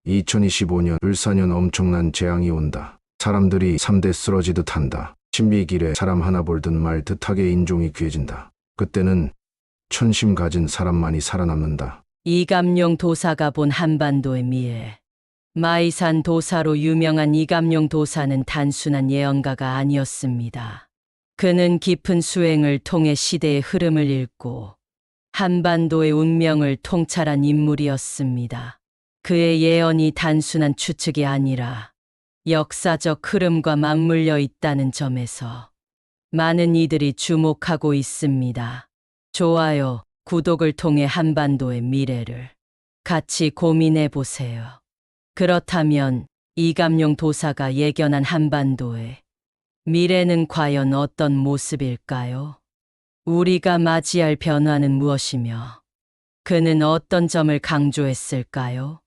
2025년 을사년 엄청난 재앙이 온다. 사람들이 3대 쓰러지듯 한다. 신비길에 사람 하나 볼듯 말 듯하게 인종이 귀해진다. 그때는 천심 가진 사람만이 살아남는다. 이감룡 도사가 본 한반도의 미래. 마이산 도사로 유명한 이감룡 도사는 단순한 예언가가 아니었습니다. 그는 깊은 수행을 통해 시대의 흐름을 읽고 한반도의 운명을 통찰한 인물이었습니다. 그의 예언이 단순한 추측이 아니라 역사적 흐름과 맞물려 있다는 점에서 많은 이들이 주목하고 있습니다. 좋아요, 구독을 통해 한반도의 미래를 같이 고민해 보세요. 그렇다면 이감룡 도사가 예견한 한반도의 미래는 과연 어떤 모습일까요? 우리가 맞이할 변화는 무엇이며 그는 어떤 점을 강조했을까요?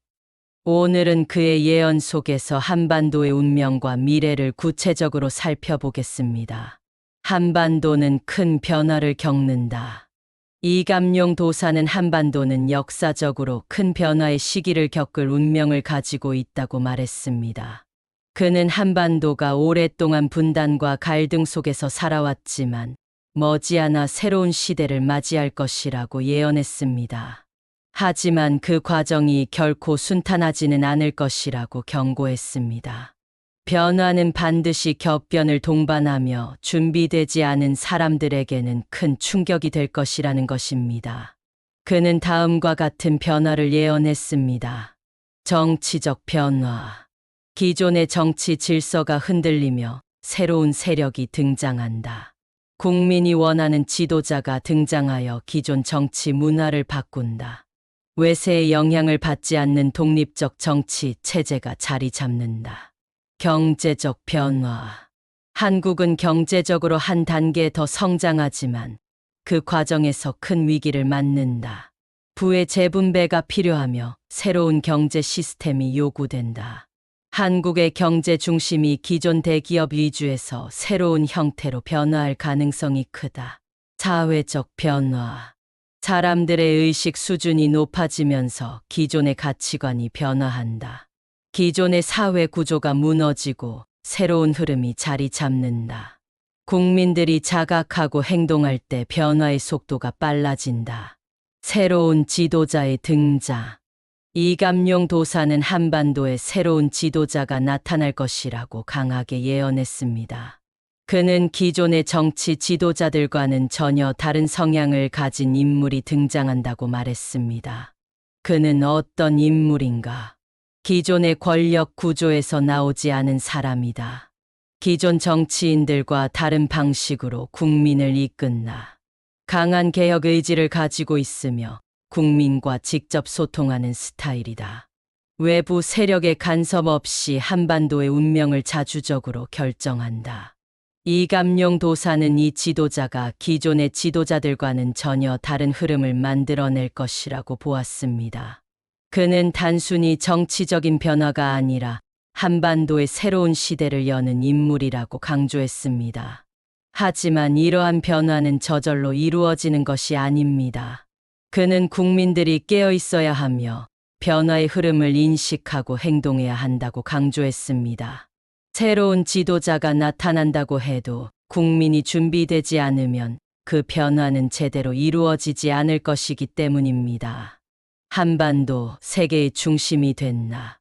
오늘은 그의 예언 속에서 한반도의 운명과 미래를 구체적으로 살펴보겠습니다. 한반도는 큰 변화를 겪는다. 이감룡 도사는 한반도는 역사적으로 큰 변화의 시기를 겪을 운명을 가지고 있다고 말했습니다. 그는 한반도가 오랫동안 분단과 갈등 속에서 살아왔지만 머지않아 새로운 시대를 맞이할 것이라고 예언했습니다. 하지만 그 과정이 결코 순탄하지는 않을 것이라고 경고했습니다. 변화는 반드시 격변을 동반하며 준비되지 않은 사람들에게는 큰 충격이 될 것이라는 것입니다. 그는 다음과 같은 변화를 예언했습니다. 정치적 변화. 기존의 정치 질서가 흔들리며 새로운 세력이 등장한다. 국민이 원하는 지도자가 등장하여 기존 정치 문화를 바꾼다. 외세의 영향을 받지 않는 독립적 정치 체제가 자리 잡는다. 경제적 변화. 한국은 경제적으로 한 단계 더 성장하지만 그 과정에서 큰 위기를 맞는다. 부의 재분배가 필요하며 새로운 경제 시스템이 요구된다. 한국의 경제 중심이 기존 대기업 위주에서 새로운 형태로 변화할 가능성이 크다. 사회적 변화. 사람들의 의식 수준이 높아지면서 기존의 가치관이 변화한다. 기존의 사회 구조가 무너지고 새로운 흐름이 자리 잡는다. 국민들이 자각하고 행동할 때 변화의 속도가 빨라진다. 새로운 지도자의 등장. 이감룡 도사는 한반도에 새로운 지도자가 나타날 것이라고 강하게 예언했습니다. 그는 기존의 정치 지도자들과는 전혀 다른 성향을 가진 인물이 등장한다고 말했습니다. 그는 어떤 인물인가? 기존의 권력 구조에서 나오지 않은 사람이다. 기존 정치인들과 다른 방식으로 국민을 이끈다. 강한 개혁 의지를 가지고 있으며 국민과 직접 소통하는 스타일이다. 외부 세력의 간섭 없이 한반도의 운명을 자주적으로 결정한다. 이감룡 도사는 이 지도자가 기존의 지도자들과는 전혀 다른 흐름을 만들어낼 것이라고 보았습니다. 그는 단순히 정치적인 변화가 아니라 한반도의 새로운 시대를 여는 인물이라고 강조했습니다. 하지만 이러한 변화는 저절로 이루어지는 것이 아닙니다. 그는 국민들이 깨어 있어야 하며 변화의 흐름을 인식하고 행동해야 한다고 강조했습니다. 새로운 지도자가 나타난다고 해도 국민이 준비되지 않으면 그 변화는 제대로 이루어지지 않을 것이기 때문입니다. 한반도, 세계의 중심이 됐나.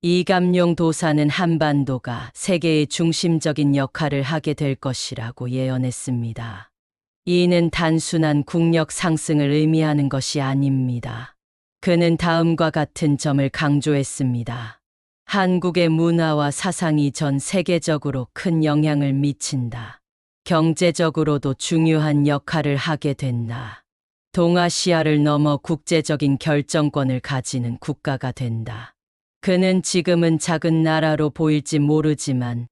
이감룡 도사는 한반도가 세계의 중심적인 역할을 하게 될 것이라고 예언했습니다. 이는 단순한 국력 상승을 의미하는 것이 아닙니다. 그는 다음과 같은 점을 강조했습니다. 한국의 문화와 사상이 전 세계적으로 큰 영향을 미친다. 경제적으로도 중요한 역할을 하게 된다. 동아시아를 넘어 국제적인 결정권을 가지는 국가가 된다. 그는 지금은 작은 나라로 보일지 모르지만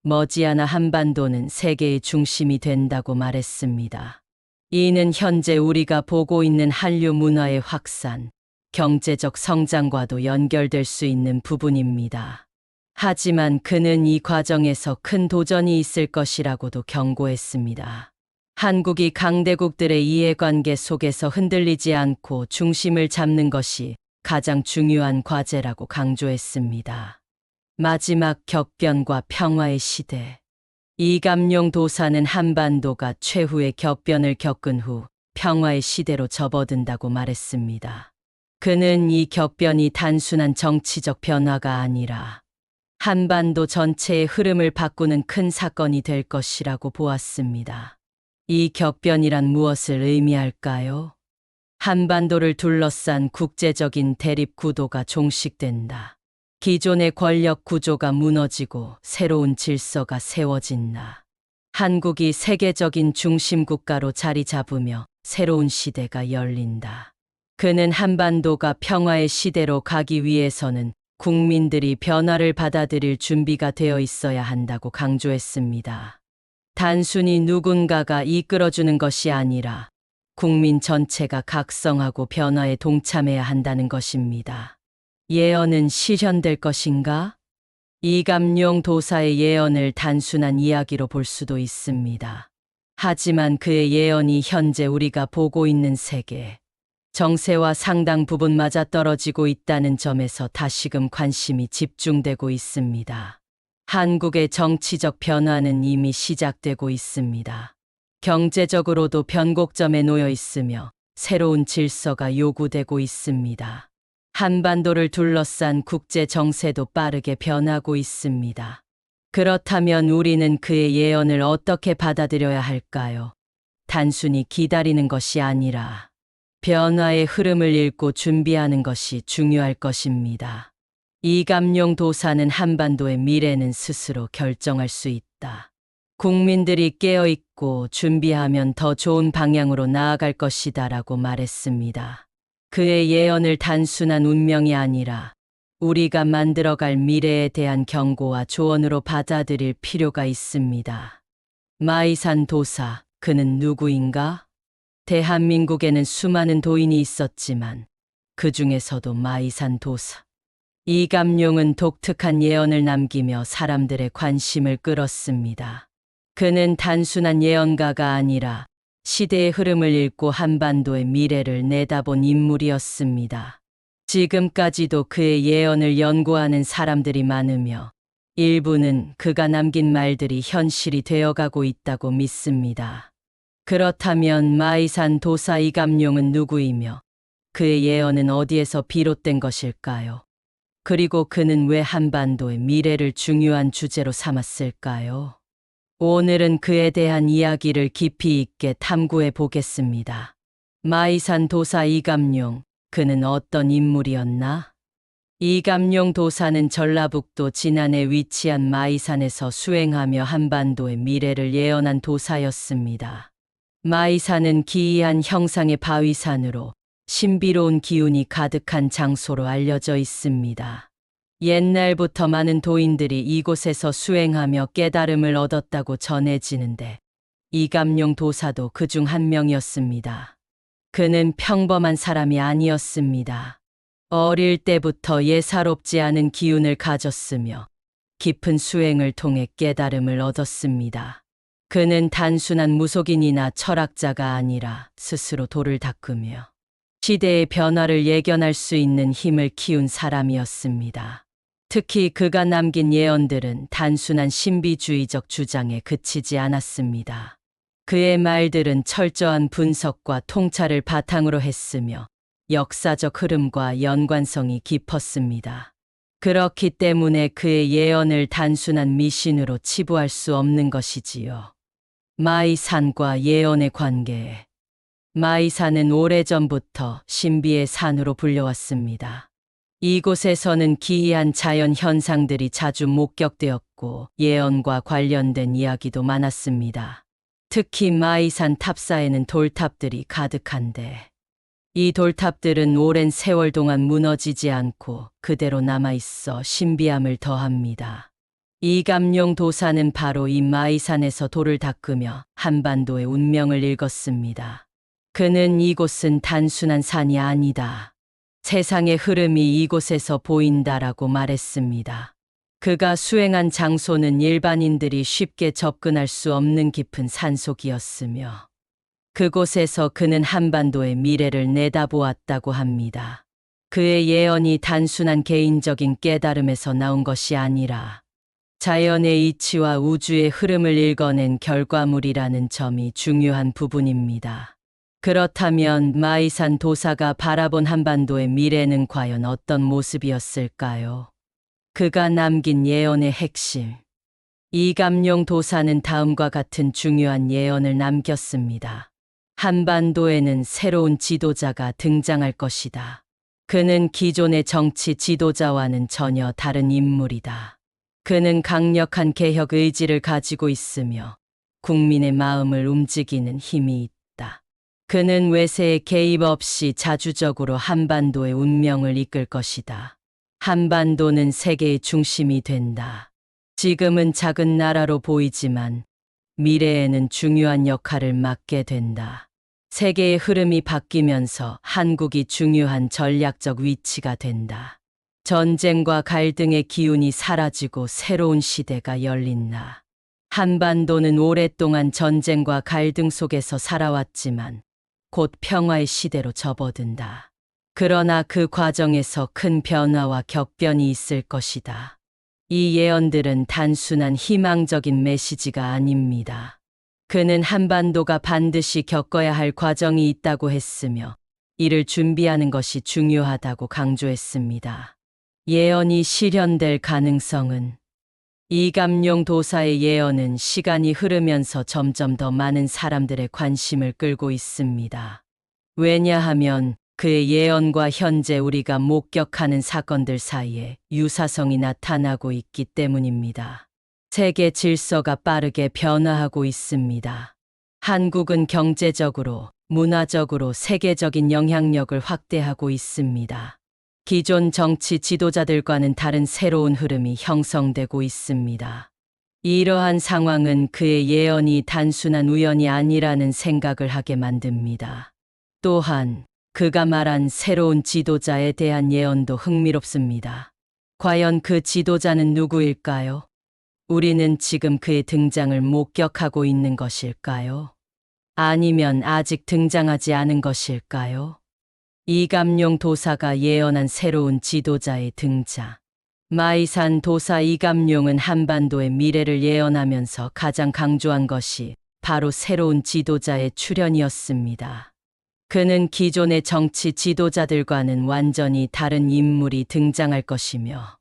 머지않아 한반도는 세계의 중심이 된다고 말했습니다. 이는 현재 우리가 보고 있는 한류 문화의 확산, 경제적 성장과도 연결될 수 있는 부분입니다. 하지만 그는 이 과정에서 큰 도전이 있을 것이라고도 경고했습니다. 한국이 강대국들의 이해관계 속에서 흔들리지 않고 중심을 잡는 것이 가장 중요한 과제라고 강조했습니다. 마지막 격변과 평화의 시대. 이감룡 도사는 한반도가 최후의 격변을 겪은 후 평화의 시대로 접어든다고 말했습니다. 그는 이 격변이 단순한 정치적 변화가 아니라 한반도 전체의 흐름을 바꾸는 큰 사건이 될 것이라고 보았습니다. 이 격변이란 무엇을 의미할까요? 한반도를 둘러싼 국제적인 대립 구도가 종식된다. 기존의 권력 구조가 무너지고 새로운 질서가 세워진다. 한국이 세계적인 중심 국가로 자리 잡으며 새로운 시대가 열린다. 그는 한반도가 평화의 시대로 가기 위해서는 국민들이 변화를 받아들일 준비가 되어 있어야 한다고 강조했습니다. 단순히 누군가가 이끌어주는 것이 아니라 국민 전체가 각성하고 변화에 동참해야 한다는 것입니다. 예언은 실현될 것인가? 이감룡 도사의 예언을 단순한 이야기로 볼 수도 있습니다. 하지만 그의 예언이 현재 우리가 보고 있는 세계, 정세와 상당 부분 맞아떨어지고 있다는 점에서 다시금 관심이 집중되고 있습니다. 한국의 정치적 변화는 이미 시작되고 있습니다. 경제적으로도 변곡점에 놓여 있으며 새로운 질서가 요구되고 있습니다. 한반도를 둘러싼 국제 정세도 빠르게 변하고 있습니다. 그렇다면 우리는 그의 예언을 어떻게 받아들여야 할까요? 단순히 기다리는 것이 아니라 변화의 흐름을 읽고 준비하는 것이 중요할 것입니다. 이감룡 도사는 한반도의 미래는 스스로 결정할 수 있다. 국민들이 깨어있고 준비하면 더 좋은 방향으로 나아갈 것이다라고 말했습니다. 그의 예언을 단순한 운명이 아니라 우리가 만들어갈 미래에 대한 경고와 조언으로 받아들일 필요가 있습니다. 마이산 도사, 그는 누구인가? 대한민국에는 수많은 도인이 있었지만 그 중에서도 마이산 도사. 이감룡은 독특한 예언을 남기며 사람들의 관심을 끌었습니다. 그는 단순한 예언가가 아니라 시대의 흐름을 읽고 한반도의 미래를 내다본 인물이었습니다. 지금까지도 그의 예언을 연구하는 사람들이 많으며 일부는 그가 남긴 말들이 현실이 되어가고 있다고 믿습니다. 그렇다면 마이산 도사 이감룡은 누구이며 그의 예언은 어디에서 비롯된 것일까요? 그리고 그는 왜 한반도의 미래를 중요한 주제로 삼았을까요? 오늘은 그에 대한 이야기를 깊이 있게 탐구해 보겠습니다. 마이산 도사 이감룡, 그는 어떤 인물이었나? 이감룡 도사는 전라북도 진안에 위치한 마이산에서 수행하며 한반도의 미래를 예언한 도사였습니다. 마이산은 기이한 형상의 바위산으로 신비로운 기운이 가득한 장소로 알려져 있습니다. 옛날부터 많은 도인들이 이곳에서 수행하며 깨달음을 얻었다고 전해지는데 이감룡 도사도 그중 한 명이었습니다. 그는 평범한 사람이 아니었습니다. 어릴 때부터 예사롭지 않은 기운을 가졌으며 깊은 수행을 통해 깨달음을 얻었습니다. 그는 단순한 무속인이나 철학자가 아니라 스스로 돌을 닦으며 시대의 변화를 예견할 수 있는 힘을 키운 사람이었습니다. 특히 그가 남긴 예언들은 단순한 신비주의적 주장에 그치지 않았습니다. 그의 말들은 철저한 분석과 통찰을 바탕으로 했으며 역사적 흐름과 연관성이 깊었습니다. 그렇기 때문에 그의 예언을 단순한 미신으로 치부할 수 없는 것이지요. 마이산과 예언의 관계. 마이산은 오래전부터 신비의 산으로 불려왔습니다. 이곳에서는 기이한 자연 현상들이 자주 목격되었고 예언과 관련된 이야기도 많았습니다. 특히 마이산 탑사에는 돌탑들이 가득한데 이 돌탑들은 오랜 세월 동안 무너지지 않고 그대로 남아있어 신비함을 더합니다. 이감룡 도사는 바로 이 마이산에서 돌을 닦으며 한반도의 운명을 읽었습니다. 그는 이곳은 단순한 산이 아니다. 세상의 흐름이 이곳에서 보인다라고 말했습니다. 그가 수행한 장소는 일반인들이 쉽게 접근할 수 없는 깊은 산속이었으며 그곳에서 그는 한반도의 미래를 내다보았다고 합니다. 그의 예언이 단순한 개인적인 깨달음에서 나온 것이 아니라 자연의 이치와 우주의 흐름을 읽어낸 결과물이라는 점이 중요한 부분입니다. 그렇다면 마이산 도사가 바라본 한반도의 미래는 과연 어떤 모습이었을까요? 그가 남긴 예언의 핵심. 이감룡 도사는 다음과 같은 중요한 예언을 남겼습니다. 한반도에는 새로운 지도자가 등장할 것이다. 그는 기존의 정치 지도자와는 전혀 다른 인물이다. 그는 강력한 개혁 의지를 가지고 있으며 국민의 마음을 움직이는 힘이 있다. 그는 외세의 개입 없이 자주적으로 한반도의 운명을 이끌 것이다. 한반도는 세계의 중심이 된다. 지금은 작은 나라로 보이지만 미래에는 중요한 역할을 맡게 된다. 세계의 흐름이 바뀌면서 한국이 중요한 전략적 위치가 된다. 전쟁과 갈등의 기운이 사라지고 새로운 시대가 열린다. 한반도는 오랫동안 전쟁과 갈등 속에서 살아왔지만 곧 평화의 시대로 접어든다. 그러나 그 과정에서 큰 변화와 격변이 있을 것이다. 이 예언들은 단순한 희망적인 메시지가 아닙니다. 그는 한반도가 반드시 겪어야 할 과정이 있다고 했으며 이를 준비하는 것이 중요하다고 강조했습니다. 예언이 실현될 가능성은 이감룡 도사의 예언은 시간이 흐르면서 점점 더 많은 사람들의 관심을 끌고 있습니다. 왜냐하면 그의 예언과 현재 우리가 목격하는 사건들 사이에 유사성이 나타나고 있기 때문입니다. 세계 질서가 빠르게 변화하고 있습니다. 한국은 경제적으로, 문화적으로 세계적인 영향력을 확대하고 있습니다. 기존 정치 지도자들과는 다른 새로운 흐름이 형성되고 있습니다. 이러한 상황은 그의 예언이 단순한 우연이 아니라는 생각을 하게 만듭니다. 또한 그가 말한 새로운 지도자에 대한 예언도 흥미롭습니다. 과연 그 지도자는 누구일까요? 우리는 지금 그의 등장을 목격하고 있는 것일까요? 아니면 아직 등장하지 않은 것일까요? 이감룡 도사가 예언한 새로운 지도자의 등장. 마이산 도사 이감룡은 한반도의 미래를 예언하면서 가장 강조한 것이 바로 새로운 지도자의 출현이었습니다. 그는 기존의 정치 지도자들과는 완전히 다른 인물이 등장할 것이며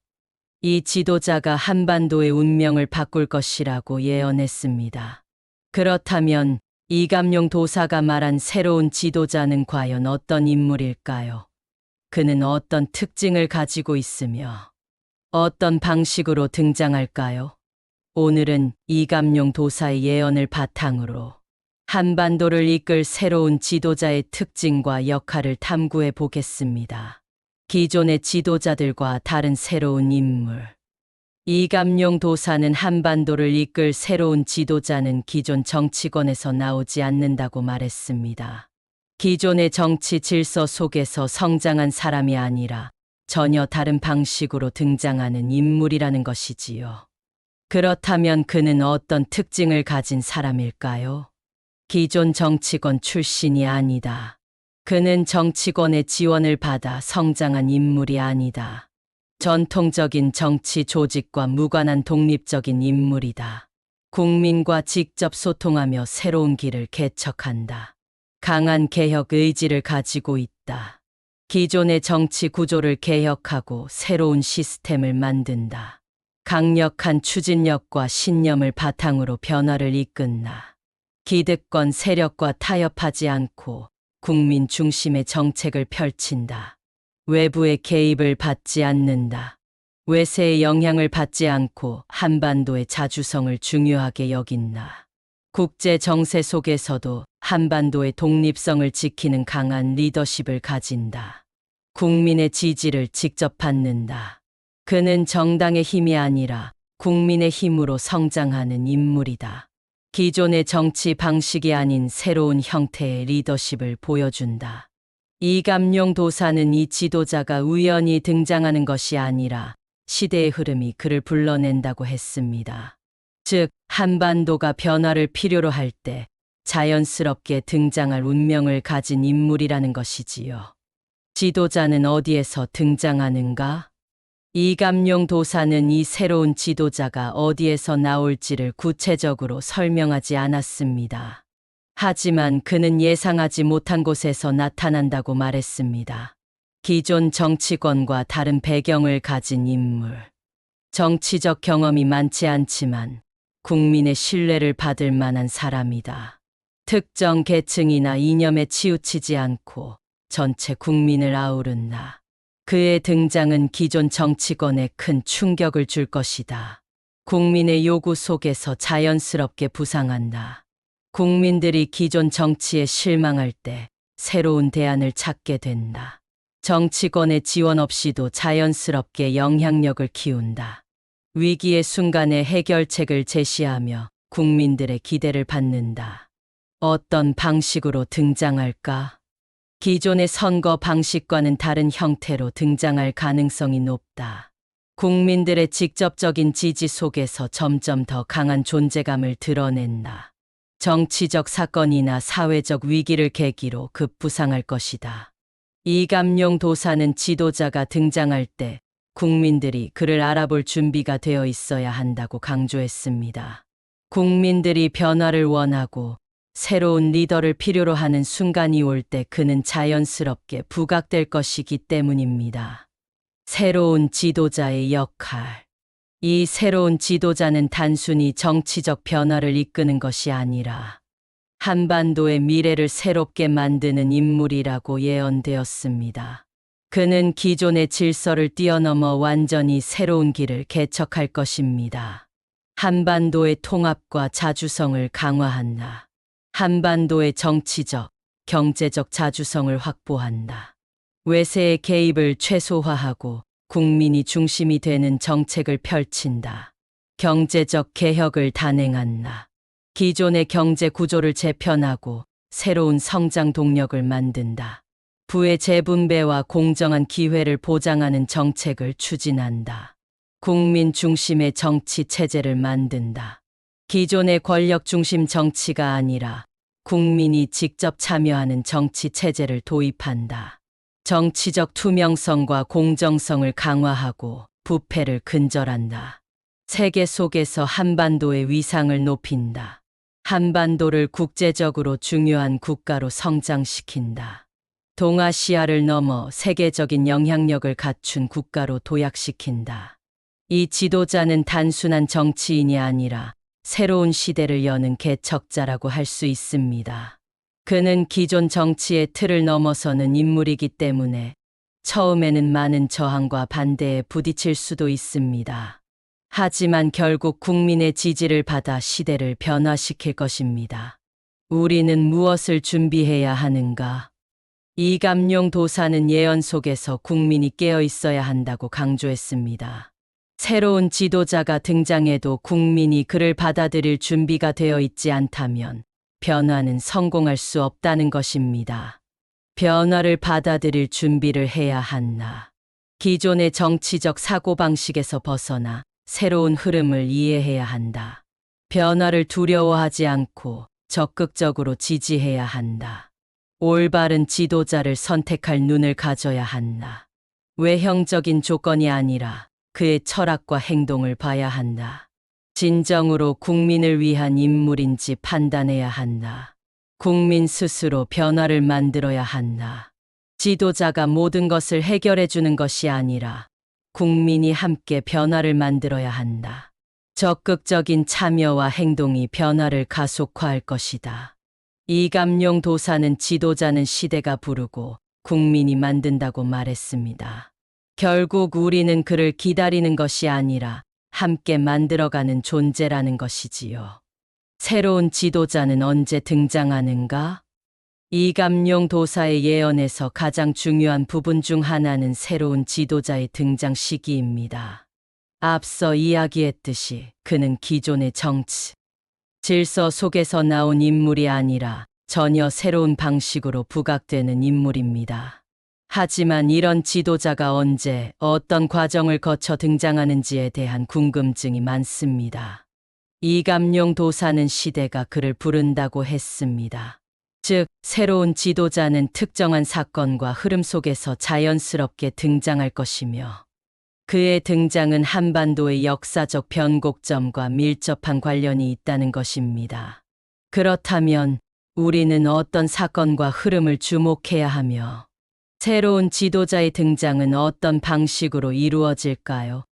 이 지도자가 한반도의 운명을 바꿀 것이라고 예언했습니다. 그렇다면 이감룡 도사가 말한 새로운 지도자는 과연 어떤 인물일까요? 그는 어떤 특징을 가지고 있으며 어떤 방식으로 등장할까요? 오늘은 이감룡 도사의 예언을 바탕으로 한반도를 이끌 새로운 지도자의 특징과 역할을 탐구해 보겠습니다. 기존의 지도자들과 다른 새로운 인물. 이감룡 도사는 한반도를 이끌 새로운 지도자는 기존 정치권에서 나오지 않는다고 말했습니다. 기존의 정치 질서 속에서 성장한 사람이 아니라 전혀 다른 방식으로 등장하는 인물이라는 것이지요. 그렇다면 그는 어떤 특징을 가진 사람일까요? 기존 정치권 출신이 아니다. 그는 정치권의 지원을 받아 성장한 인물이 아니다. 전통적인 정치 조직과 무관한 독립적인 인물이다. 국민과 직접 소통하며 새로운 길을 개척한다. 강한 개혁 의지를 가지고 있다. 기존의 정치 구조를 개혁하고 새로운 시스템을 만든다. 강력한 추진력과 신념을 바탕으로 변화를 이끈다. 기득권 세력과 타협하지 않고 국민 중심의 정책을 펼친다. 외부의 개입을 받지 않는다. 외세의 영향을 받지 않고 한반도의 자주성을 중요하게 여긴다. 국제 정세 속에서도 한반도의 독립성을 지키는 강한 리더십을 가진다. 국민의 지지를 직접 받는다. 그는 정당의 힘이 아니라 국민의 힘으로 성장하는 인물이다. 기존의 정치 방식이 아닌 새로운 형태의 리더십을 보여준다. 이감룡 도사는 이 지도자가 우연히 등장하는 것이 아니라 시대의 흐름이 그를 불러낸다고 했습니다. 즉, 한반도가 변화를 필요로 할 때 자연스럽게 등장할 운명을 가진 인물이라는 것이지요. 지도자는 어디에서 등장하는가? 이감룡 도사는 이 새로운 지도자가 어디에서 나올지를 구체적으로 설명하지 않았습니다. 하지만 그는 예상하지 못한 곳에서 나타난다고 말했습니다. 기존 정치권과 다른 배경을 가진 인물. 정치적 경험이 많지 않지만 국민의 신뢰를 받을 만한 사람이다. 특정 계층이나 이념에 치우치지 않고 전체 국민을 아우른다. 그의 등장은 기존 정치권에 큰 충격을 줄 것이다. 국민의 요구 속에서 자연스럽게 부상한다. 국민들이 기존 정치에 실망할 때 새로운 대안을 찾게 된다. 정치권의 지원 없이도 자연스럽게 영향력을 키운다. 위기의 순간에 해결책을 제시하며 국민들의 기대를 받는다. 어떤 방식으로 등장할까? 기존의 선거 방식과는 다른 형태로 등장할 가능성이 높다. 국민들의 직접적인 지지 속에서 점점 더 강한 존재감을 드러낸다. 정치적 사건이나 사회적 위기를 계기로 급부상할 것이다. 이감룡 도사는 지도자가 등장할 때 국민들이 그를 알아볼 준비가 되어 있어야 한다고 강조했습니다. 국민들이 변화를 원하고 새로운 리더를 필요로 하는 순간이 올 때 그는 자연스럽게 부각될 것이기 때문입니다. 새로운 지도자의 역할. 이 새로운 지도자는 단순히 정치적 변화를 이끄는 것이 아니라 한반도의 미래를 새롭게 만드는 인물이라고 예언되었습니다. 그는 기존의 질서를 뛰어넘어 완전히 새로운 길을 개척할 것입니다. 한반도의 통합과 자주성을 강화한다. 한반도의 정치적, 경제적 자주성을 확보한다. 외세의 개입을 최소화하고 국민이 중심이 되는 정책을 펼친다. 경제적 개혁을 단행한다. 기존의 경제 구조를 재편하고 새로운 성장 동력을 만든다. 부의 재분배와 공정한 기회를 보장하는 정책을 추진한다. 국민 중심의 정치 체제를 만든다. 기존의 권력 중심 정치가 아니라 국민이 직접 참여하는 정치 체제를 도입한다. 정치적 투명성과 공정성을 강화하고 부패를 근절한다. 세계 속에서 한반도의 위상을 높인다. 한반도를 국제적으로 중요한 국가로 성장시킨다. 동아시아를 넘어 세계적인 영향력을 갖춘 국가로 도약시킨다. 이 지도자는 단순한 정치인이 아니라 새로운 시대를 여는 개척자라고 할 수 있습니다. 그는 기존 정치의 틀을 넘어서는 인물이기 때문에 처음에는 많은 저항과 반대에 부딪힐 수도 있습니다. 하지만 결국 국민의 지지를 받아 시대를 변화시킬 것입니다. 우리는 무엇을 준비해야 하는가? 이감룡 도사는 예언 속에서 국민이 깨어 있어야 한다고 강조했습니다. 새로운 지도자가 등장해도 국민이 그를 받아들일 준비가 되어 있지 않다면 변화는 성공할 수 없다는 것입니다. 변화를 받아들일 준비를 해야 한다. 기존의 정치적 사고방식에서 벗어나 새로운 흐름을 이해해야 한다. 변화를 두려워하지 않고 적극적으로 지지해야 한다. 올바른 지도자를 선택할 눈을 가져야 한다. 외형적인 조건이 아니라 그의 철학과 행동을 봐야 한다. 진정으로 국민을 위한 인물인지 판단해야 한다. 국민 스스로 변화를 만들어야 한다. 지도자가 모든 것을 해결해 주는 것이 아니라 국민이 함께 변화를 만들어야 한다. 적극적인 참여와 행동이 변화를 가속화할 것이다. 이감룡 도사는 지도자는 시대가 부르고 국민이 만든다고 말했습니다. 결국 우리는 그를 기다리는 것이 아니라 함께 만들어가는 존재라는 것이지요. 새로운 지도자는 언제 등장하는가? 이감룡 도사의 예언에서 가장 중요한 부분 중 하나는 새로운 지도자의 등장 시기입니다. 앞서 이야기했듯이 그는 기존의 정치, 질서 속에서 나온 인물이 아니라 전혀 새로운 방식으로 부각되는 인물입니다. 하지만 이런 지도자가 언제 어떤 과정을 거쳐 등장하는지에 대한 궁금증이 많습니다. 이감룡 도사는 시대가 그를 부른다고 했습니다. 즉, 새로운 지도자는 특정한 사건과 흐름 속에서 자연스럽게 등장할 것이며, 그의 등장은 한반도의 역사적 변곡점과 밀접한 관련이 있다는 것입니다. 그렇다면 우리는 어떤 사건과 흐름을 주목해야 하며, 새로운 지도자의 등장은 어떤 방식으로 이루어질까요?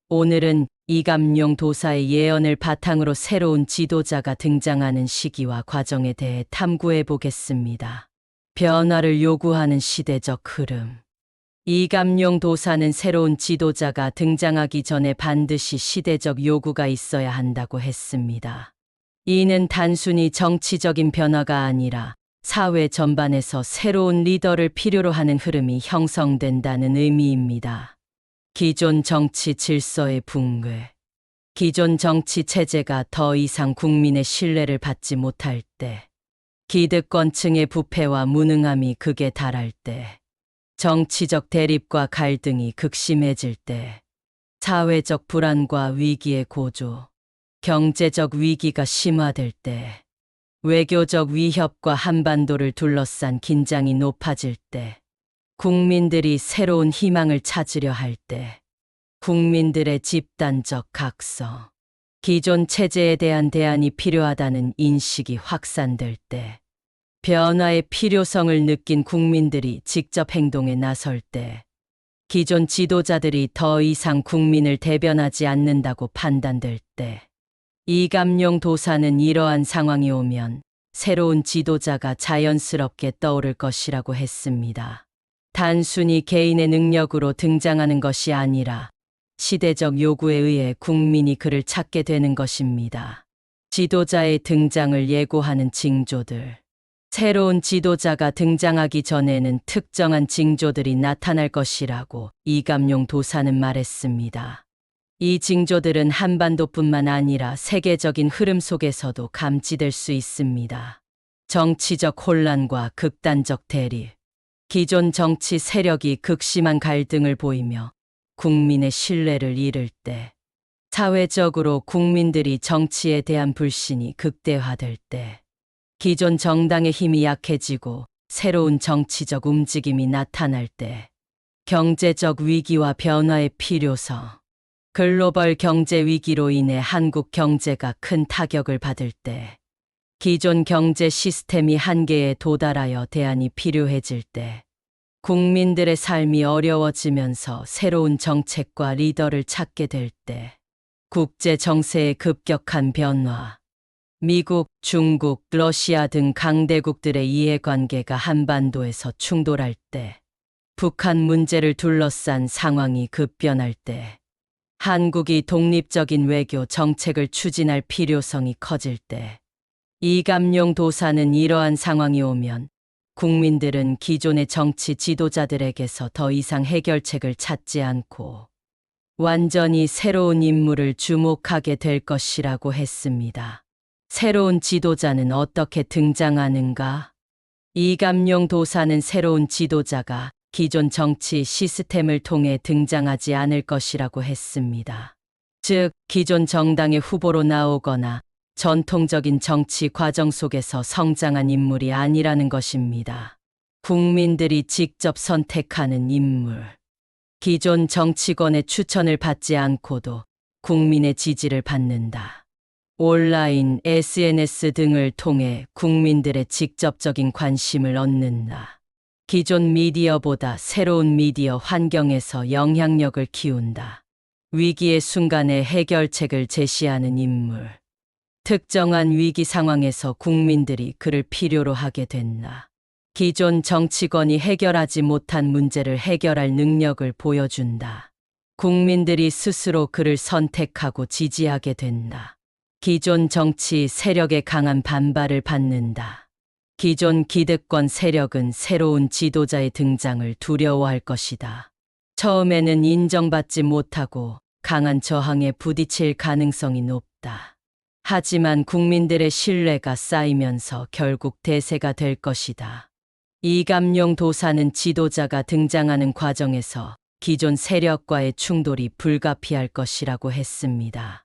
오늘은 이감용 도사의 예언을 바탕으로 새로운 지도자가 등장하는 시기와 과정에 대해 탐구해 보겠습니다. 변화를 요구하는 시대적 흐름. 이감용 도사는 새로운 지도자가 등장하기 전에 반드시 시대적 요구가 있어야 한다고 했습니다. 이는 단순히 정치적인 변화가 아니라 사회 전반에서 새로운 리더를 필요로 하는 흐름이 형성된다는 의미입니다. 기존 정치 질서의 붕괴. 기존 정치 체제가 더 이상 국민의 신뢰를 받지 못할 때, 기득권층의 부패와 무능함이 극에 달할 때, 정치적 대립과 갈등이 극심해질 때, 사회적 불안과 위기의 고조, 경제적 위기가 심화될 때, 외교적 위협과 한반도를 둘러싼 긴장이 높아질 때, 국민들이 새로운 희망을 찾으려 할 때, 국민들의 집단적 각성, 기존 체제에 대한 대안이 필요하다는 인식이 확산될 때, 변화의 필요성을 느낀 국민들이 직접 행동에 나설 때, 기존 지도자들이 더 이상 국민을 대변하지 않는다고 판단될 때, 이감용 도사는 이러한 상황이 오면 새로운 지도자가 자연스럽게 떠오를 것이라고 했습니다. 단순히 개인의 능력으로 등장하는 것이 아니라 시대적 요구에 의해 국민이 그를 찾게 되는 것입니다. 지도자의 등장을 예고하는 징조들. 새로운 지도자가 등장하기 전에는 특정한 징조들이 나타날 것이라고 이감용 도사는 말했습니다. 이 징조들은 한반도뿐만 아니라 세계적인 흐름 속에서도 감지될 수 있습니다. 정치적 혼란과 극단적 대립. 기존 정치 세력이 극심한 갈등을 보이며 국민의 신뢰를 잃을 때, 사회적으로 국민들이 정치에 대한 불신이 극대화될 때, 기존 정당의 힘이 약해지고 새로운 정치적 움직임이 나타날 때, 경제적 위기와 변화의 필요성, 글로벌 경제 위기로 인해 한국 경제가 큰 타격을 받을 때, 기존 경제 시스템이 한계에 도달하여 대안이 필요해질 때, 국민들의 삶이 어려워지면서 새로운 정책과 리더를 찾게 될 때, 국제 정세의 급격한 변화, 미국, 중국, 러시아 등 강대국들의 이해관계가 한반도에서 충돌할 때, 북한 문제를 둘러싼 상황이 급변할 때, 한국이 독립적인 외교 정책을 추진할 필요성이 커질 때, 이감용 도사는 이러한 상황이 오면 국민들은 기존의 정치 지도자들에게서 더 이상 해결책을 찾지 않고 완전히 새로운 인물을 주목하게 될 것이라고 했습니다. 새로운 지도자는 어떻게 등장하는가? 이감용 도사는 새로운 지도자가 기존 정치 시스템을 통해 등장하지 않을 것이라고 했습니다. 즉, 기존 정당의 후보로 나오거나 전통적인 정치 과정 속에서 성장한 인물이 아니라는 것입니다. 국민들이 직접 선택하는 인물. 기존 정치권의 추천을 받지 않고도 국민의 지지를 받는다. 온라인, SNS 등을 통해 국민들의 직접적인 관심을 얻는다. 기존 미디어보다 새로운 미디어 환경에서 영향력을 키운다. 위기의 순간에 해결책을 제시하는 인물. 특정한 위기 상황에서 국민들이 그를 필요로 하게 된다. 기존 정치권이 해결하지 못한 문제를 해결할 능력을 보여준다. 국민들이 스스로 그를 선택하고 지지하게 된다. 기존 정치 세력의 강한 반발을 받는다. 기존 기득권 세력은 새로운 지도자의 등장을 두려워할 것이다. 처음에는 인정받지 못하고 강한 저항에 부딪힐 가능성이 높다. 하지만 국민들의 신뢰가 쌓이면서 결국 대세가 될 것이다. 이감용 도사는 지도자가 등장하는 과정에서 기존 세력과의 충돌이 불가피할 것이라고 했습니다.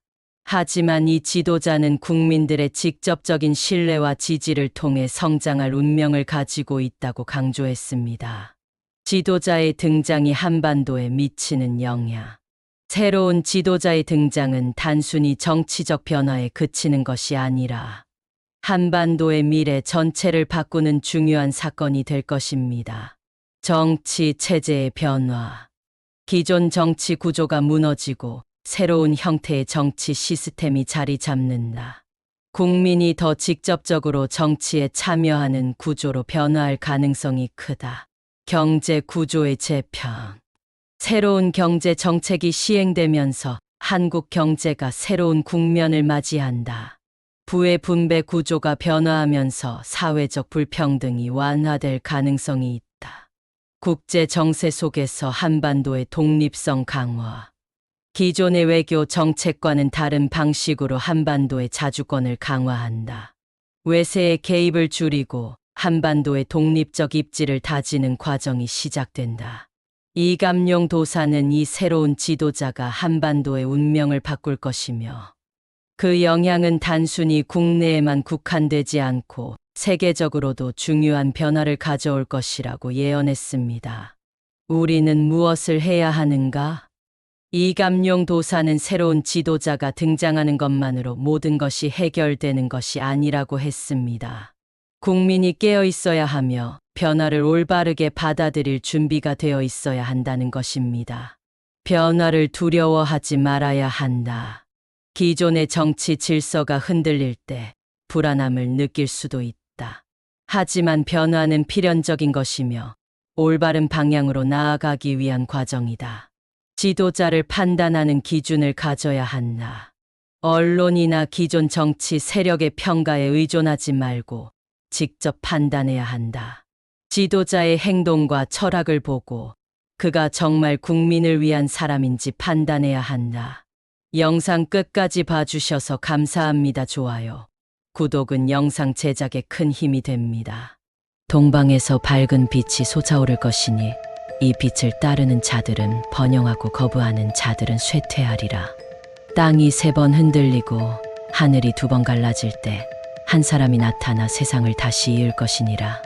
하지만 이 지도자는 국민들의 직접적인 신뢰와 지지를 통해 성장할 운명을 가지고 있다고 강조했습니다. 지도자의 등장이 한반도에 미치는 영향. 새로운 지도자의 등장은 단순히 정치적 변화에 그치는 것이 아니라 한반도의 미래 전체를 바꾸는 중요한 사건이 될 것입니다. 정치 체제의 변화. 기존 정치 구조가 무너지고 새로운 형태의 정치 시스템이 자리 잡는다. 국민이 더 직접적으로 정치에 참여하는 구조로 변화할 가능성이 크다. 경제 구조의 재편. 새로운 경제 정책이 시행되면서 한국 경제가 새로운 국면을 맞이한다. 부의 분배 구조가 변화하면서 사회적 불평등이 완화될 가능성이 있다. 국제 정세 속에서 한반도의 독립성 강화. 기존의 외교 정책과는 다른 방식으로 한반도의 자주권을 강화한다. 외세의 개입을 줄이고 한반도의 독립적 입지를 다지는 과정이 시작된다. 이감룡 도사는 이 새로운 지도자가 한반도의 운명을 바꿀 것이며 그 영향은 단순히 국내에만 국한되지 않고 세계적으로도 중요한 변화를 가져올 것이라고 예언했습니다. 우리는 무엇을 해야 하는가? 이감룡 도사는 새로운 지도자가 등장하는 것만으로 모든 것이 해결되는 것이 아니라고 했습니다. 국민이 깨어 있어야 하며 변화를 올바르게 받아들일 준비가 되어 있어야 한다는 것입니다. 변화를 두려워하지 말아야 한다. 기존의 정치 질서가 흔들릴 때 불안함을 느낄 수도 있다. 하지만 변화는 필연적인 것이며 올바른 방향으로 나아가기 위한 과정이다. 지도자를 판단하는 기준을 가져야 한다. 언론이나 기존 정치 세력의 평가에 의존하지 말고 직접 판단해야 한다. 지도자의 행동과 철학을 보고 그가 정말 국민을 위한 사람인지 판단해야 한다. 영상 끝까지 봐주셔서 감사합니다. 좋아요, 구독은 영상 제작에 큰 힘이 됩니다. 동방에서 밝은 빛이 솟아오를 것이니 이 빛을 따르는 자들은 번영하고 거부하는 자들은 쇠퇴하리라. 땅이 3번 흔들리고 하늘이 2번 갈라질 때 한 사람이 나타나 세상을 다시 이을 것이니라.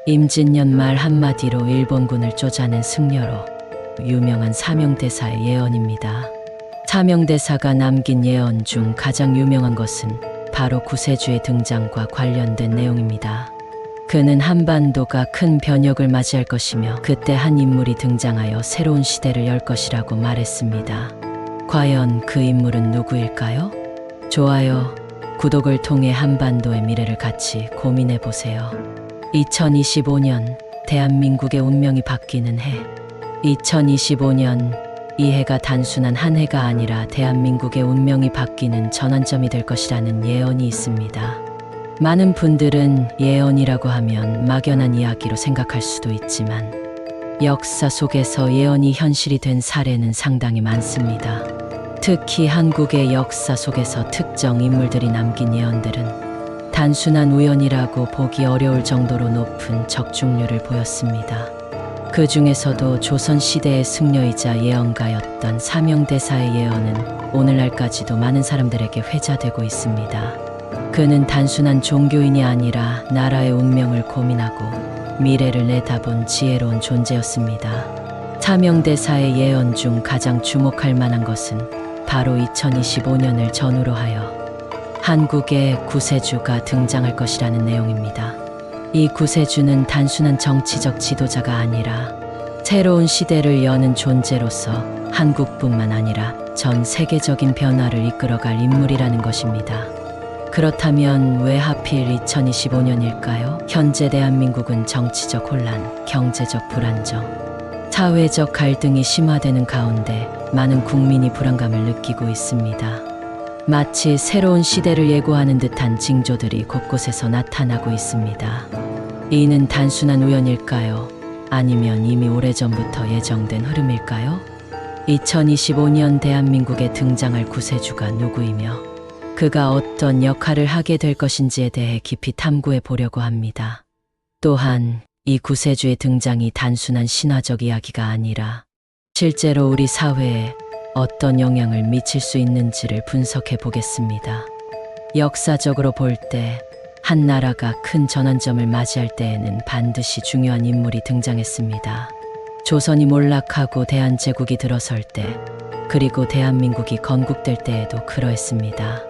임진년 말 한마디로 일본군을 쫓아낸 승려로 유명한 사명대사의 예언입니다. 사명대사가 남긴 예언 중 가장 유명한 것은 바로 구세주의 등장과 관련된 내용입니다. 그는 한반도가 큰 변혁을 맞이할 것이며 그때 한 인물이 등장하여 새로운 시대를 열 것이라고 말했습니다. 과연 그 인물은 누구일까요? 좋아요, 구독을 통해 한반도의 미래를 같이 고민해 보세요. 2025년 대한민국의 운명이 바뀌는 해. 2025년 이 해가 단순한 한 해가 아니라 대한민국의 운명이 바뀌는 전환점이 될 것이라는 예언이 있습니다. 많은 분들은 예언이라고 하면 막연한 이야기로 생각할 수도 있지만 역사 속에서 예언이 현실이 된 사례는 상당히 많습니다. 특히 한국의 역사 속에서 특정 인물들이 남긴 예언들은 단순한 우연이라고 보기 어려울 정도로 높은 적중률을 보였습니다. 그 중에서도 조선시대의 승려이자 예언가였던 사명대사의 예언은 오늘날까지도 많은 사람들에게 회자되고 있습니다. 그는 단순한 종교인이 아니라 나라의 운명을 고민하고 미래를 내다본 지혜로운 존재였습니다. 사명대사의 예언 중 가장 주목할 만한 것은 바로 2025년을 전후로 하여 한국에 구세주가 등장할 것이라는 내용입니다. 이 구세주는 단순한 정치적 지도자가 아니라 새로운 시대를 여는 존재로서 한국뿐만 아니라 전 세계적인 변화를 이끌어갈 인물이라는 것입니다. 그렇다면 왜 하필 2025년일까요? 현재 대한민국은 정치적 혼란, 경제적 불안정, 사회적 갈등이 심화되는 가운데 많은 국민이 불안감을 느끼고 있습니다. 마치 새로운 시대를 예고하는 듯한 징조들이 곳곳에서 나타나고 있습니다. 이는 단순한 우연일까요? 아니면 이미 오래전부터 예정된 흐름일까요? 2025년 대한민국에 등장할 구세주가 누구이며 그가 어떤 역할을 하게 될 것인지에 대해 깊이 탐구해 보려고 합니다. 또한 이 구세주의 등장이 단순한 신화적 이야기가 아니라 실제로 우리 사회에 어떤 영향을 미칠 수 있는지를 분석해 보겠습니다. 역사적으로 볼 때 한 나라가 큰 전환점을 맞이할 때에는 반드시 중요한 인물이 등장했습니다. 조선이 몰락하고 대한제국이 들어설 때, 그리고 대한민국이 건국될 때에도 그러했습니다.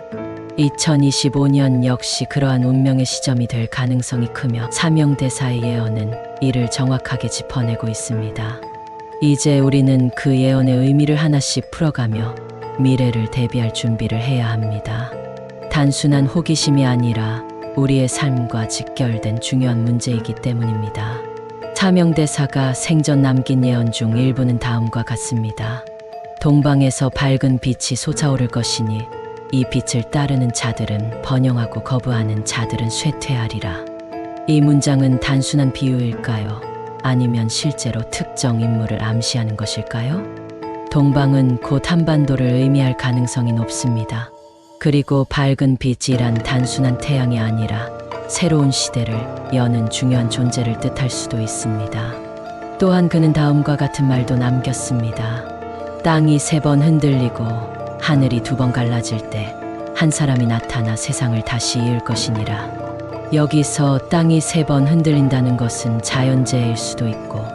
2025년 역시 그러한 운명의 시점이 될 가능성이 크며 사명대사의 예언은 이를 정확하게 짚어내고 있습니다. 이제 우리는 그 예언의 의미를 하나씩 풀어가며 미래를 대비할 준비를 해야 합니다. 단순한 호기심이 아니라 우리의 삶과 직결된 중요한 문제이기 때문입니다. 사명대사가 생전 남긴 예언 중 일부는 다음과 같습니다. 동방에서 밝은 빛이 솟아오를 것이니 이 빛을 따르는 자들은 번영하고 거부하는 자들은 쇠퇴하리라. 이 문장은 단순한 비유일까요? 아니면 실제로 특정 인물을 암시하는 것일까요? 동방은 곧 한반도를 의미할 가능성이 높습니다. 그리고 밝은 빛이란 단순한 태양이 아니라 새로운 시대를 여는 중요한 존재를 뜻할 수도 있습니다. 또한 그는 다음과 같은 말도 남겼습니다. 땅이 3번 흔들리고 하늘이 2번 갈라질 때 한 사람이 나타나 세상을 다시 이을 것이니라. 여기서 땅이 3번 흔들린다는 것은 자연재해일 수도 있고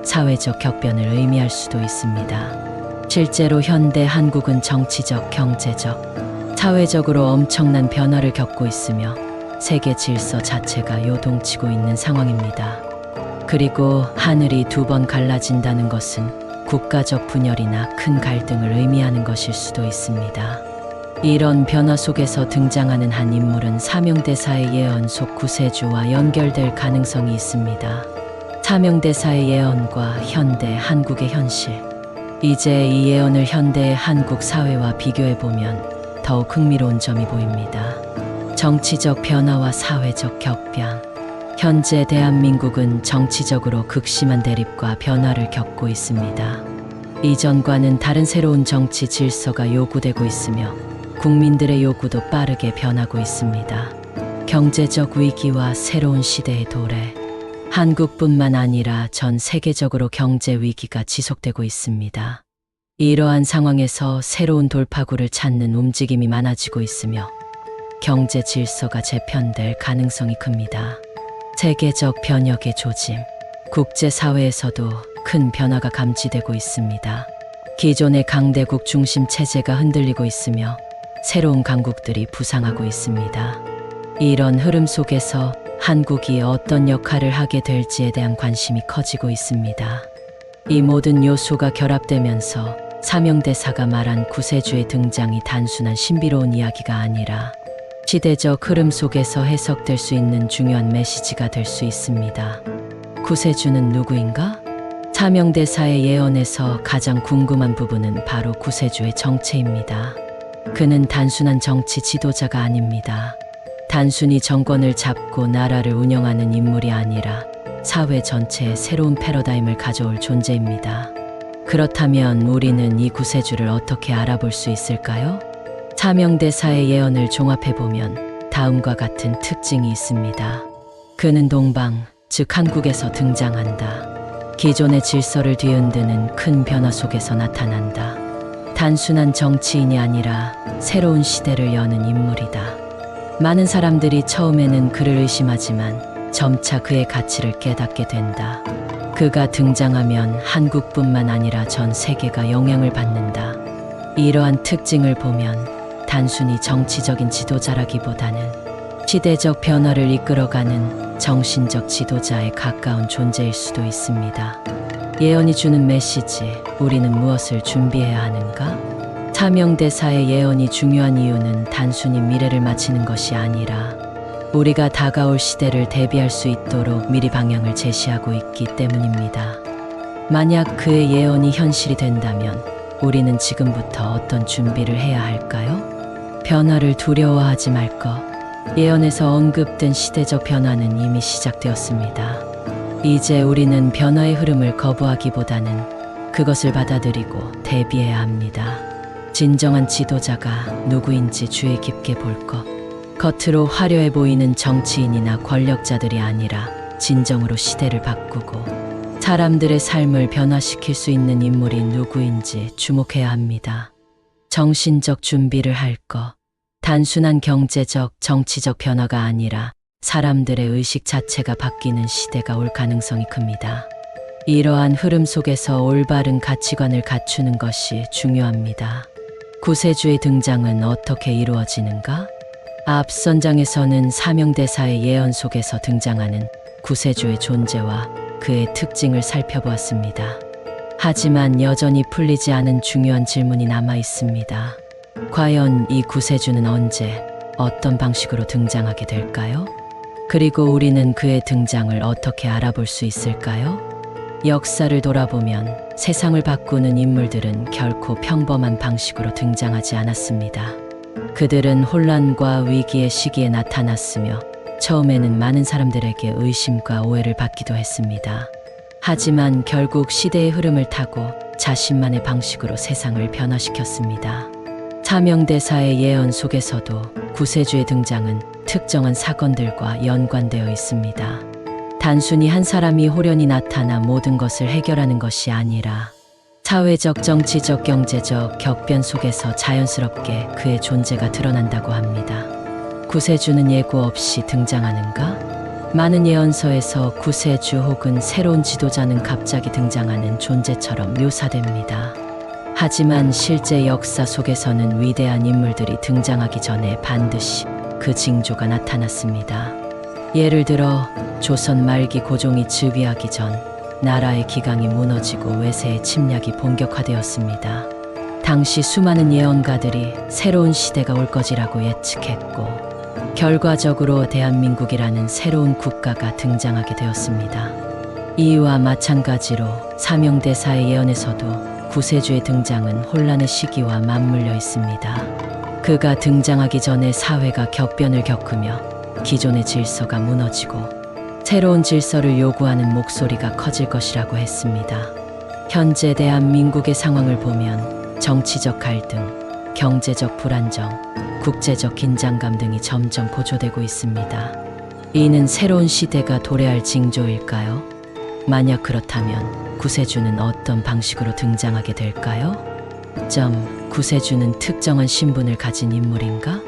사회적 격변을 의미할 수도 있습니다. 실제로 현대 한국은 정치적, 경제적, 사회적으로 엄청난 변화를 겪고 있으며 세계 질서 자체가 요동치고 있는 상황입니다. 그리고 하늘이 2번 갈라진다는 것은 국가적 분열이나 큰 갈등을 의미하는 것일 수도 있습니다. 이런 변화 속에서 등장하는 한 인물은 사명대사의 예언 속 구세주와 연결될 가능성이 있습니다. 사명대사의 예언과 현대 한국의 현실. 이제 이 예언을 현대의 한국 사회와 비교해보면 더욱 흥미로운 점이 보입니다. 정치적 변화와 사회적 격변. 현재 대한민국은 정치적으로 극심한 대립과 변화를 겪고 있습니다. 이전과는 다른 새로운 정치 질서가 요구되고 있으며 국민들의 요구도 빠르게 변하고 있습니다. 경제적 위기와 새로운 시대의 도래. 한국뿐만 아니라 전 세계적으로 경제 위기가 지속되고 있습니다. 이러한 상황에서 새로운 돌파구를 찾는 움직임이 많아지고 있으며 경제 질서가 재편될 가능성이 큽니다. 세계적 변혁의 조짐, 국제사회에서도 큰 변화가 감지되고 있습니다. 기존의 강대국 중심 체제가 흔들리고 있으며 새로운 강국들이 부상하고 있습니다. 이런 흐름 속에서 한국이 어떤 역할을 하게 될지에 대한 관심이 커지고 있습니다. 이 모든 요소가 결합되면서 사명대사가 말한 구세주의 등장이 단순한 신비로운 이야기가 아니라 시대적 흐름 속에서 해석될 수 있는 중요한 메시지가 될 수 있습니다. 구세주는 누구인가? 사명대사의 예언에서 가장 궁금한 부분은 바로 구세주의 정체입니다. 그는 단순한 정치 지도자가 아닙니다. 단순히 정권을 잡고 나라를 운영하는 인물이 아니라 사회 전체에 새로운 패러다임을 가져올 존재입니다. 그렇다면 우리는 이 구세주를 어떻게 알아볼 수 있을까요? 사명대사의 예언을 종합해보면 다음과 같은 특징이 있습니다. 그는 동방, 즉 한국에서 등장한다. 기존의 질서를 뒤흔드는 큰 변화 속에서 나타난다. 단순한 정치인이 아니라 새로운 시대를 여는 인물이다. 많은 사람들이 처음에는 그를 의심하지만 점차 그의 가치를 깨닫게 된다. 그가 등장하면 한국뿐만 아니라 전 세계가 영향을 받는다. 이러한 특징을 보면 단순히 정치적인 지도자라기보다는 시대적 변화를 이끌어가는 정신적 지도자에 가까운 존재일 수도 있습니다. 예언이 주는 메시지, 우리는 무엇을 준비해야 하는가? 사명대사의 예언이 중요한 이유는 단순히 미래를 맞히는 것이 아니라 우리가 다가올 시대를 대비할 수 있도록 미리 방향을 제시하고 있기 때문입니다. 만약 그의 예언이 현실이 된다면 우리는 지금부터 어떤 준비를 해야 할까요? 변화를 두려워하지 말 것. 예언에서 언급된 시대적 변화는 이미 시작되었습니다. 이제 우리는 변화의 흐름을 거부하기보다는 그것을 받아들이고 대비해야 합니다. 진정한 지도자가 누구인지 주의 깊게 볼 것. 겉으로 화려해 보이는 정치인이나 권력자들이 아니라 진정으로 시대를 바꾸고 사람들의 삶을 변화시킬 수 있는 인물이 누구인지 주목해야 합니다. 정신적 준비를 할 것. 단순한 경제적, 정치적 변화가 아니라 사람들의 의식 자체가 바뀌는 시대가 올 가능성이 큽니다. 이러한 흐름 속에서 올바른 가치관을 갖추는 것이 중요합니다. 구세주의 등장은 어떻게 이루어지는가? 앞선 장에서는 사명대사의 예언 속에서 등장하는 구세주의 존재와 그의 특징을 살펴보았습니다. 하지만 여전히 풀리지 않은 중요한 질문이 남아 있습니다. 과연 이 구세주는 언제, 어떤 방식으로 등장하게 될까요? 그리고 우리는 그의 등장을 어떻게 알아볼 수 있을까요? 역사를 돌아보면 세상을 바꾸는 인물들은 결코 평범한 방식으로 등장하지 않았습니다. 그들은 혼란과 위기의 시기에 나타났으며 처음에는 많은 사람들에게 의심과 오해를 받기도 했습니다. 하지만 결국 시대의 흐름을 타고 자신만의 방식으로 세상을 변화시켰습니다. 사명대사의 예언 속에서도 구세주의 등장은 특정한 사건들과 연관되어 있습니다. 단순히 한 사람이 호련히 나타나 모든 것을 해결하는 것이 아니라 사회적, 정치적, 경제적 격변 속에서 자연스럽게 그의 존재가 드러난다고 합니다. 구세주는 예고 없이 등장하는가? 많은 예언서에서 구세주 혹은 새로운 지도자는 갑자기 등장하는 존재처럼 묘사됩니다. 하지만 실제 역사 속에서는 위대한 인물들이 등장하기 전에 반드시 그 징조가 나타났습니다. 예를 들어 조선 말기 고종이 즉위하기 전 나라의 기강이 무너지고 외세의 침략이 본격화되었습니다. 당시 수많은 예언가들이 새로운 시대가 올 것이라고 예측했고 결과적으로 대한민국이라는 새로운 국가가 등장하게 되었습니다. 이와 마찬가지로 사명대사의 예언에서도 구세주의 등장은 혼란의 시기와 맞물려 있습니다. 그가 등장하기 전에 사회가 격변을 겪으며 기존의 질서가 무너지고 새로운 질서를 요구하는 목소리가 커질 것이라고 했습니다. 현재 대한민국의 상황을 보면 정치적 갈등, 경제적 불안정, 국제적 긴장감 등이 점점 고조되고 있습니다. 이는 새로운 시대가 도래할 징조일까요? 만약 그렇다면 구세주는 어떤 방식으로 등장하게 될까요? 구세주는 특정한 신분을 가진 인물인가?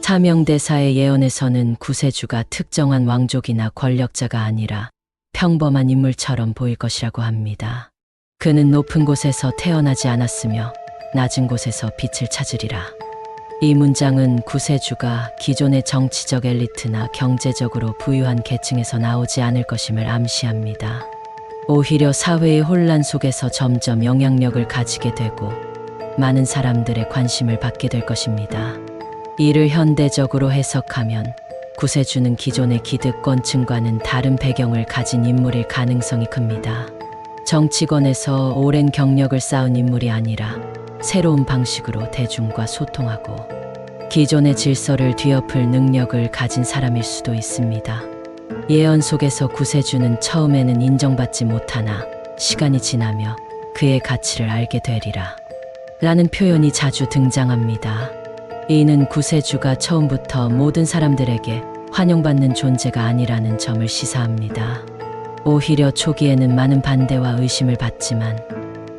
사명대사의 예언에서는 구세주가 특정한 왕족이나 권력자가 아니라 평범한 인물처럼 보일 것이라고 합니다. 그는 높은 곳에서 태어나지 않았으며 낮은 곳에서 빛을 찾으리라. 이 문장은 구세주가 기존의 정치적 엘리트나 경제적으로 부유한 계층에서 나오지 않을 것임을 암시합니다. 오히려 사회의 혼란 속에서 점점 영향력을 가지게 되고 많은 사람들의 관심을 받게 될 것입니다. 이를 현대적으로 해석하면 구세주는 기존의 기득권층과는 다른 배경을 가진 인물일 가능성이 큽니다. 정치권에서 오랜 경력을 쌓은 인물이 아니라 새로운 방식으로 대중과 소통하고 기존의 질서를 뒤엎을 능력을 가진 사람일 수도 있습니다. 예언 속에서 구세주는 처음에는 인정받지 못하나 시간이 지나며 그의 가치를 알게 되리라 라는 표현이 자주 등장합니다. 이는 구세주가 처음부터 모든 사람들에게 환영받는 존재가 아니라는 점을 시사합니다. 오히려 초기에는 많은 반대와 의심을 받지만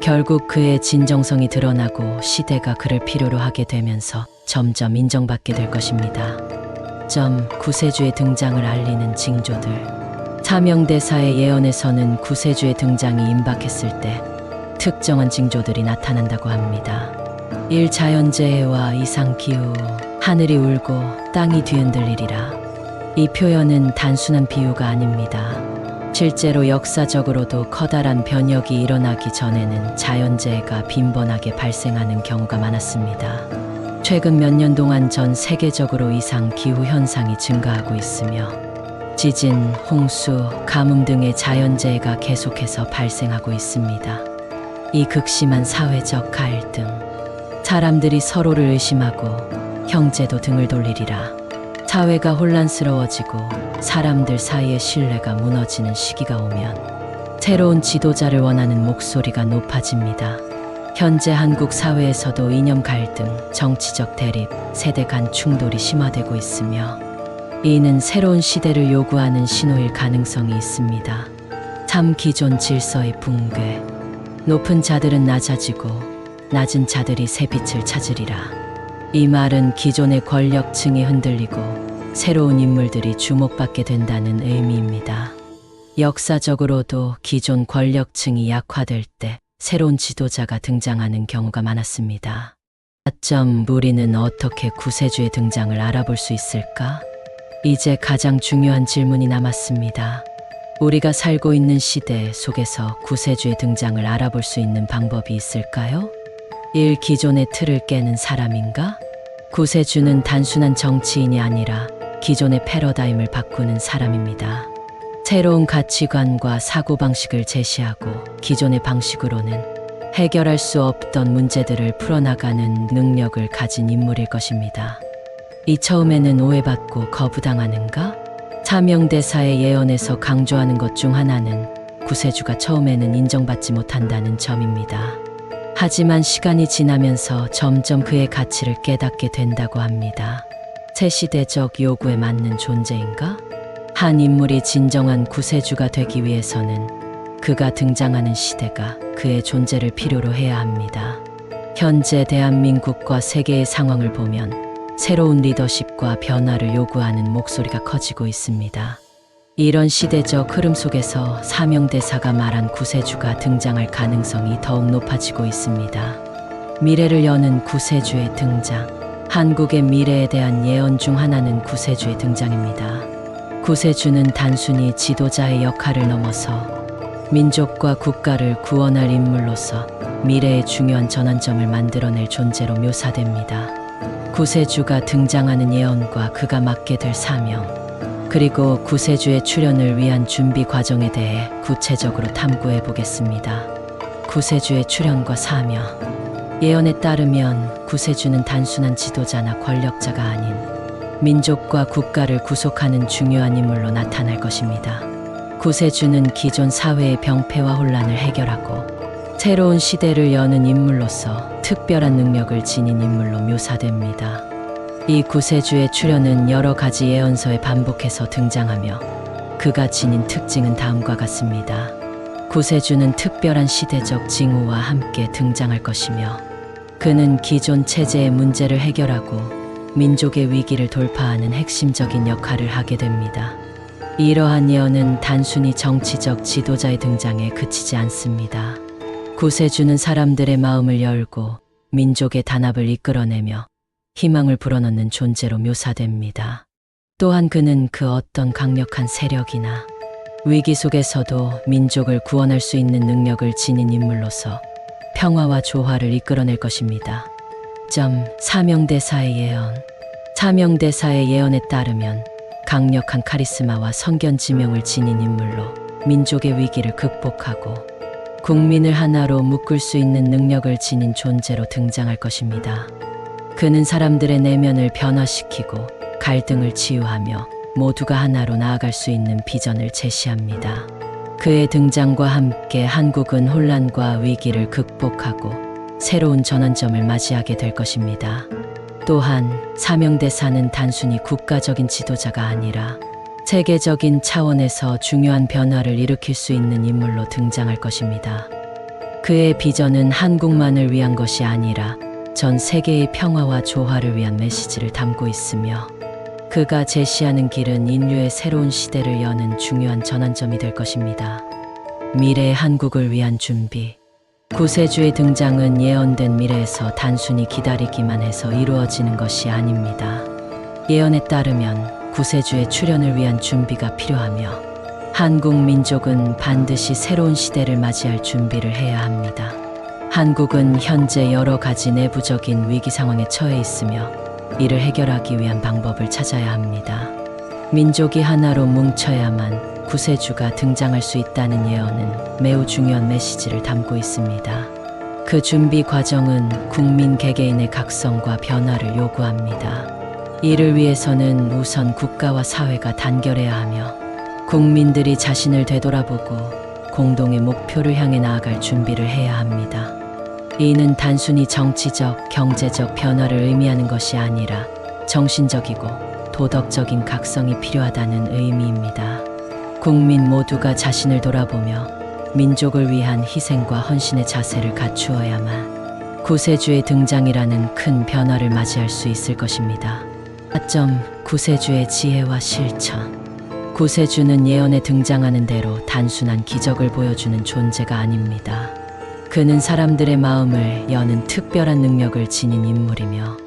결국 그의 진정성이 드러나고 시대가 그를 필요로 하게 되면서 점점 인정받게 될 것입니다. 구세주의 등장을 알리는 징조들. 사명대사의 예언에서는 구세주의 등장이 임박했을 때 특정한 징조들이 나타난다고 합니다. 1. 자연재해와 이상기후, 하늘이 울고 땅이 뒤흔들리리라. 이 표현은 단순한 비유가 아닙니다. 실제로 역사적으로도 커다란 변혁이 일어나기 전에는 자연재해가 빈번하게 발생하는 경우가 많았습니다. 최근 몇 년 동안 전 세계적으로 이상기후 현상이 증가하고 있으며 지진, 홍수, 가뭄 등의 자연재해가 계속해서 발생하고 있습니다. 이 극심한 사회적 갈등, 사람들이 서로를 의심하고 형제도 등을 돌리리라. 사회가 혼란스러워지고 사람들 사이의 신뢰가 무너지는 시기가 오면 새로운 지도자를 원하는 목소리가 높아집니다. 현재 한국 사회에서도 이념 갈등, 정치적 대립, 세대 간 충돌이 심화되고 있으며 이는 새로운 시대를 요구하는 신호일 가능성이 있습니다. 3. 기존 질서의 붕괴. 높은 자들은 낮아지고 낮은 자들이 새 빛을 찾으리라. 이 말은 기존의 권력층이 흔들리고 새로운 인물들이 주목받게 된다는 의미입니다. 역사적으로도 기존 권력층이 약화될 때 새로운 지도자가 등장하는 경우가 많았습니다. 4. 우리는 어떻게 구세주의 등장을 알아볼 수 있을까? 이제 가장 중요한 질문이 남았습니다. 우리가 살고 있는 시대 속에서 구세주의 등장을 알아볼 수 있는 방법이 있을까요? 1. 기존의 틀을 깨는 사람인가? 구세주는 단순한 정치인이 아니라 기존의 패러다임을 바꾸는 사람입니다. 새로운 가치관과 사고방식을 제시하고 기존의 방식으로는 해결할 수 없던 문제들을 풀어나가는 능력을 가진 인물일 것입니다. 이 처음에는 오해받고 거부당하는가? 사명대사의 예언에서 강조하는 것 중 하나는 구세주가 처음에는 인정받지 못한다는 점입니다. 하지만 시간이 지나면서 점점 그의 가치를 깨닫게 된다고 합니다. 새 시대적 요구에 맞는 존재인가? 한 인물이 진정한 구세주가 되기 위해서는 그가 등장하는 시대가 그의 존재를 필요로 해야 합니다. 현재 대한민국과 세계의 상황을 보면 새로운 리더십과 변화를 요구하는 목소리가 커지고 있습니다. 이런 시대적 흐름 속에서 사명대사가 말한 구세주가 등장할 가능성이 더욱 높아지고 있습니다. 미래를 여는 구세주의 등장. 한국의 미래에 대한 예언 중 하나는 구세주의 등장입니다. 구세주는 단순히 지도자의 역할을 넘어서 민족과 국가를 구원할 인물로서 미래의 중요한 전환점을 만들어낼 존재로 묘사됩니다. 구세주가 등장하는 예언과 그가 맡게 될 사명, 그리고 구세주의 출현을 위한 준비 과정에 대해 구체적으로 탐구해 보겠습니다. 구세주의 출현과 사명. 예언에 따르면 구세주는 단순한 지도자나 권력자가 아닌 민족과 국가를 구속하는 중요한 인물로 나타날 것입니다. 구세주는 기존 사회의 병폐와 혼란을 해결하고 새로운 시대를 여는 인물로서 특별한 능력을 지닌 인물로 묘사됩니다. 이 구세주의 출현은 여러 가지 예언서에 반복해서 등장하며 그가 지닌 특징은 다음과 같습니다. 구세주는 특별한 시대적 징후와 함께 등장할 것이며 그는 기존 체제의 문제를 해결하고 민족의 위기를 돌파하는 핵심적인 역할을 하게 됩니다. 이러한 예언은 단순히 정치적 지도자의 등장에 그치지 않습니다. 구세주는 사람들의 마음을 열고 민족의 단합을 이끌어내며 희망을 불어넣는 존재로 묘사됩니다. 또한 그는 그 어떤 강력한 세력이나 위기 속에서도 민족을 구원할 수 있는 능력을 지닌 인물로서 평화와 조화를 이끌어낼 것입니다. 사명대사의 예언. 사명대사의 예언에 따르면 강력한 카리스마와 성견 지명을 지닌 인물로 민족의 위기를 극복하고 국민을 하나로 묶을 수 있는 능력을 지닌 존재로 등장할 것입니다. 그는 사람들의 내면을 변화시키고 갈등을 치유하며 모두가 하나로 나아갈 수 있는 비전을 제시합니다. 그의 등장과 함께 한국은 혼란과 위기를 극복하고 새로운 전환점을 맞이하게 될 것입니다. 또한 사명대사는 단순히 국가적인 지도자가 아니라 세계적인 차원에서 중요한 변화를 일으킬 수 있는 인물로 등장할 것입니다. 그의 비전은 한국만을 위한 것이 아니라 전 세계의 평화와 조화를 위한 메시지를 담고 있으며 그가 제시하는 길은 인류의 새로운 시대를 여는 중요한 전환점이 될 것입니다. 미래의 한국을 위한 준비. 구세주의 등장은 예언된 미래에서 단순히 기다리기만 해서 이루어지는 것이 아닙니다. 예언에 따르면 구세주의 출현을 위한 준비가 필요하며 한국 민족은 반드시 새로운 시대를 맞이할 준비를 해야 합니다. 한국은 현재 여러 가지 내부적인 위기 상황에 처해 있으며 이를 해결하기 위한 방법을 찾아야 합니다. 민족이 하나로 뭉쳐야만 구세주가 등장할 수 있다는 예언은 매우 중요한 메시지를 담고 있습니다. 그 준비 과정은 국민 개개인의 각성과 변화를 요구합니다. 이를 위해서는 우선 국가와 사회가 단결해야 하며 국민들이 자신을 되돌아보고 공동의 목표를 향해 나아갈 준비를 해야 합니다. 이는 단순히 정치적, 경제적 변화를 의미하는 것이 아니라 정신적이고 도덕적인 각성이 필요하다는 의미입니다. 국민 모두가 자신을 돌아보며 민족을 위한 희생과 헌신의 자세를 갖추어야만 구세주의 등장이라는 큰 변화를 맞이할 수 있을 것입니다. 4점 구세주의 지혜와 실천. 구세주는 예언에 등장하는 대로 단순한 기적을 보여주는 존재가 아닙니다. 그는 사람들의 마음을 여는 특별한 능력을 지닌 인물이며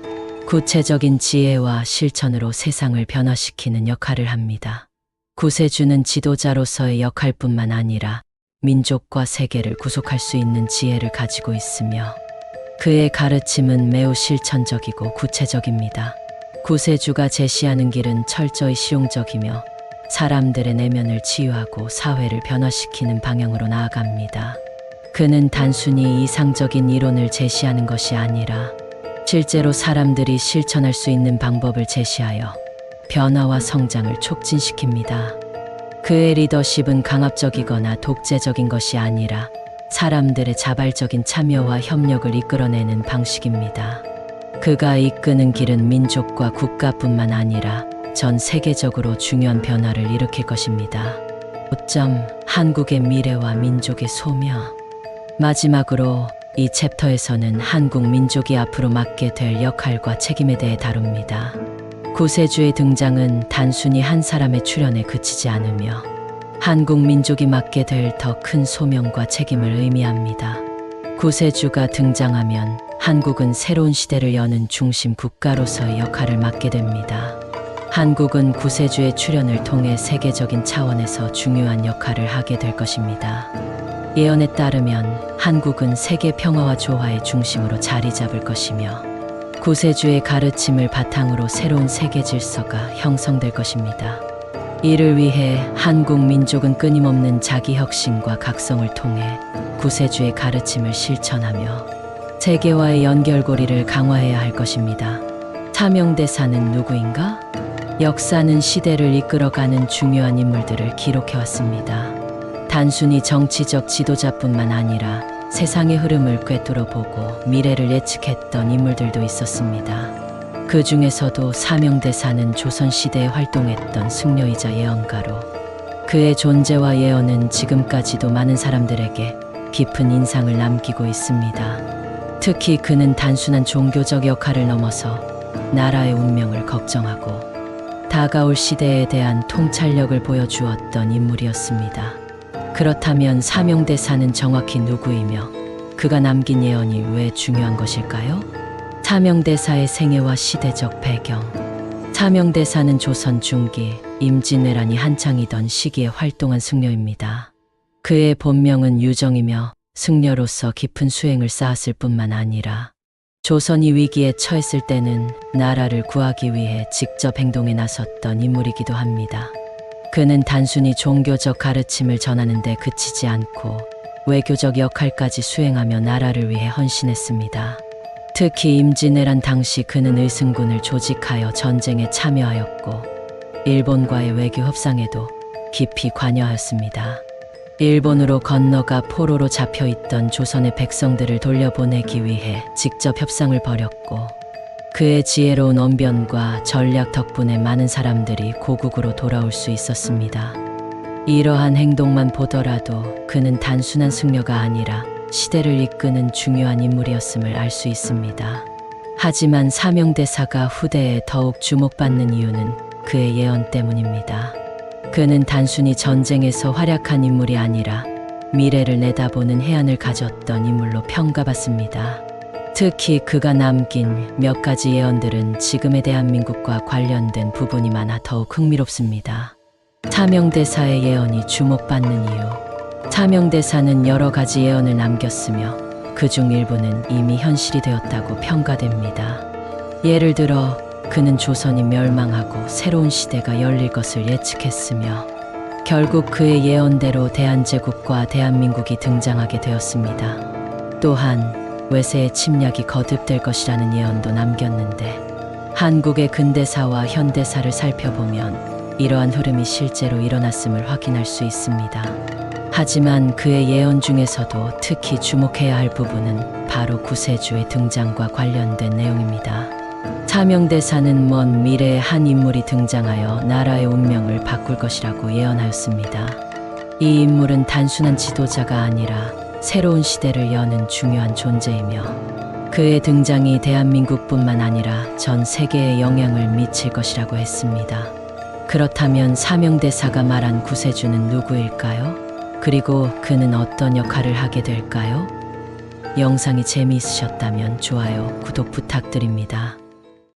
구체적인 지혜와 실천으로 세상을 변화시키는 역할을 합니다. 구세주는 지도자로서의 역할뿐만 아니라 민족과 세계를 구속할 수 있는 지혜를 가지고 있으며 그의 가르침은 매우 실천적이고 구체적입니다. 구세주가 제시하는 길은 철저히 실용적이며 사람들의 내면을 치유하고 사회를 변화시키는 방향으로 나아갑니다. 그는 단순히 이상적인 이론을 제시하는 것이 아니라 실제로 사람들이 실천할 수 있는 방법을 제시하여 변화와 성장을 촉진시킵니다. 그의 리더십은 강압적이거나 독재적인 것이 아니라 사람들의 자발적인 참여와 협력을 이끌어내는 방식입니다. 그가 이끄는 길은 민족과 국가뿐만 아니라 전 세계적으로 중요한 변화를 일으킬 것입니다. 5점 한국의 미래와 민족의 소명. 마지막으로 이 챕터에서는 한국 민족이 앞으로 맡게 될 역할과 책임에 대해 다룹니다. 구세주의 등장은 단순히 한 사람의 출현에 그치지 않으며 한국 민족이 맡게 될 더 큰 소명과 책임을 의미합니다. 구세주가 등장하면 한국은 새로운 시대를 여는 중심 국가로서의 역할을 맡게 됩니다. 한국은 구세주의 출현을 통해 세계적인 차원에서 중요한 역할을 하게 될 것입니다. 예언에 따르면 한국은 세계 평화와 조화의 중심으로 자리 잡을 것이며 구세주의 가르침을 바탕으로 새로운 세계 질서가 형성될 것입니다. 이를 위해 한국 민족은 끊임없는 자기 혁신과 각성을 통해 구세주의 가르침을 실천하며 세계와의 연결고리를 강화해야 할 것입니다. 사명대사는 누구인가? 역사는 시대를 이끌어가는 중요한 인물들을 기록해왔습니다. 단순히 정치적 지도자뿐만 아니라 세상의 흐름을 꿰뚫어 보고 미래를 예측했던 인물들도 있었습니다. 그 중에서도 사명대사는 조선시대에 활동했던 승려이자 예언가로 그의 존재와 예언은 지금까지도 많은 사람들에게 깊은 인상을 남기고 있습니다. 특히 그는 단순한 종교적 역할을 넘어서 나라의 운명을 걱정하고 다가올 시대에 대한 통찰력을 보여주었던 인물이었습니다. 그렇다면 사명대사는 정확히 누구이며 그가 남긴 예언이 왜 중요한 것일까요? 사명대사의 생애와 시대적 배경. 사명대사는 조선 중기 임진왜란이 한창이던 시기에 활동한 승려입니다. 그의 본명은 유정이며 승려로서 깊은 수행을 쌓았을 뿐만 아니라 조선이 위기에 처했을 때는 나라를 구하기 위해 직접 행동에 나섰던 인물이기도 합니다. 그는 단순히 종교적 가르침을 전하는 데 그치지 않고 외교적 역할까지 수행하며 나라를 위해 헌신했습니다. 특히 임진왜란 당시 그는 의승군을 조직하여 전쟁에 참여하였고 일본과의 외교 협상에도 깊이 관여하였습니다. 일본으로 건너가 포로로 잡혀있던 조선의 백성들을 돌려보내기 위해 직접 협상을 벌였고 그의 지혜로운 언변과 전략 덕분에 많은 사람들이 고국으로 돌아올 수 있었습니다. 이러한 행동만 보더라도 그는 단순한 승려가 아니라 시대를 이끄는 중요한 인물이었음을 알 수 있습니다. 하지만 사명대사가 후대에 더욱 주목받는 이유는 그의 예언 때문입니다. 그는 단순히 전쟁에서 활약한 인물이 아니라 미래를 내다보는 해안을 가졌던 인물로 평가받습니다. 특히 그가 남긴 몇 가지 예언들은 지금의 대한민국과 관련된 부분이 많아 더욱 흥미롭습니다. 사명대사의 예언이 주목받는 이유. 사명대사는 여러 가지 예언을 남겼으며 그중 일부는 이미 현실이 되었다고 평가됩니다. 예를 들어 그는 조선이 멸망하고 새로운 시대가 열릴 것을 예측했으며 결국 그의 예언대로 대한제국과 대한민국이 등장하게 되었습니다. 또한 외세의 침략이 거듭될 것이라는 예언도 남겼는데 한국의 근대사와 현대사를 살펴보면 이러한 흐름이 실제로 일어났음을 확인할 수 있습니다. 하지만 그의 예언 중에서도 특히 주목해야 할 부분은 바로 구세주의 등장과 관련된 내용입니다. 사명대사는 먼 미래의 한 인물이 등장하여 나라의 운명을 바꿀 것이라고 예언하였습니다. 이 인물은 단순한 지도자가 아니라 새로운 시대를 여는 중요한 존재이며 그의 등장이 대한민국뿐만 아니라 전 세계에 영향을 미칠 것이라고 했습니다. 그렇다면 사명대사가 말한 구세주는 누구일까요? 그리고 그는 어떤 역할을 하게 될까요? 영상이 재미있으셨다면 좋아요, 구독 부탁드립니다.